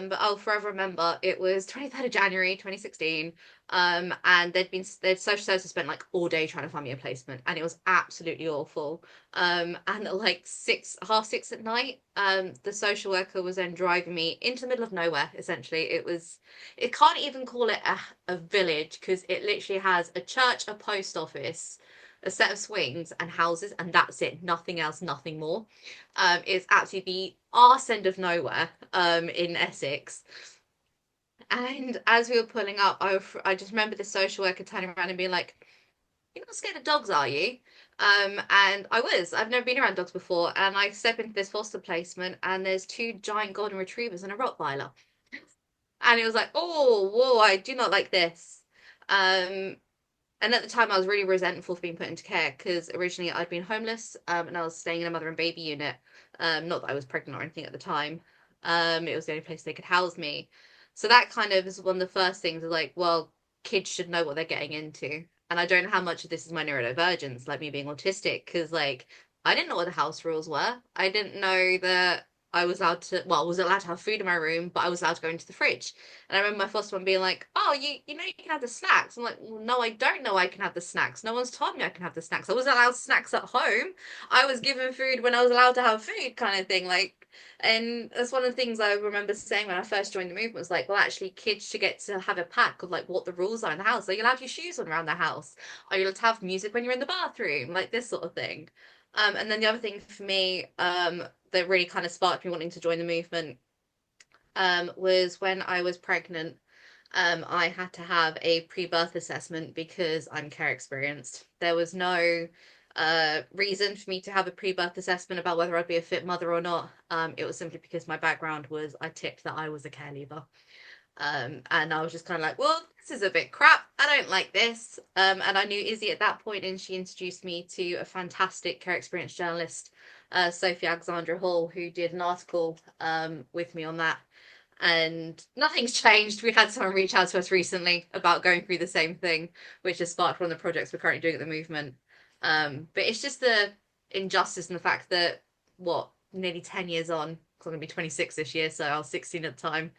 But I'll forever remember it was 23rd of January 2016. And they'd social services spent like all day trying to find me a placement, and it was absolutely awful. And at like half six at night, the social worker was then driving me into the middle of nowhere. Essentially, it can't even call it a village because it literally has a church, a post office, a set of swings and houses, and that's it. Nothing else, nothing more. It's actually the arse end of nowhere, in Essex. And as we were pulling up, I just remember the social worker turning around and being like, "You're not scared of dogs, are you?" And I was. I've never been around dogs before, and I step into this foster placement, and there's two giant golden retrievers and a Rottweiler, and it was like, "Oh, whoa! I do not like this." Um, and at the time, I was really resentful for being put into care because originally I'd been homeless, and I was staying in a mother and baby unit. Not that I was pregnant or anything at the time. It was the only place they could house me. So that kind of is one of the first things. Is like, well, kids should know what they're getting into, and I don't know how much of this is my neurodivergence, like me being autistic, because like I didn't know what the house rules were. I didn't know that I was allowed to. Well, I was allowed to have food in my room, but I was allowed to go into the fridge. And I remember my foster mum being like, "Oh, you know you can have the snacks." I'm like, "Well, no, I don't know I can have the snacks. No one's told me I can have the snacks. I wasn't allowed snacks at home. I was given food when I was allowed to have food," kind of thing. Like, and that's one of the things I remember saying when I first joined the movement was like, well, actually, kids should get to have a pack of like what the rules are in the house. Are you allowed your shoes on around the house? Are you allowed to have music when you're in the bathroom? Like this sort of thing. And then the other thing for me, that really kind of sparked me wanting to join the movement, was when I was pregnant. I had to have a pre-birth assessment because I'm care experienced. There was no reason for me to have a pre-birth assessment about whether I'd be a fit mother or not. It was simply because my background was I ticked that I was a care leaver. And I was just kind of like, well, this is a bit crap. I don't like this. And I knew Izzy at that point, and she introduced me to a fantastic care experience journalist, Sophie Alexandra Hall, who did an article with me on that. And nothing's changed. We had someone reach out to us recently about going through the same thing, which has sparked one of the projects we're currently doing at the movement. But it's just the injustice and the fact that, what, nearly 10 years on, 'cause I'm going to be 26 this year, so I was 16 at the time,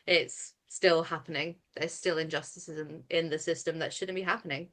it's still happening. There's still injustices in the system that shouldn't be happening.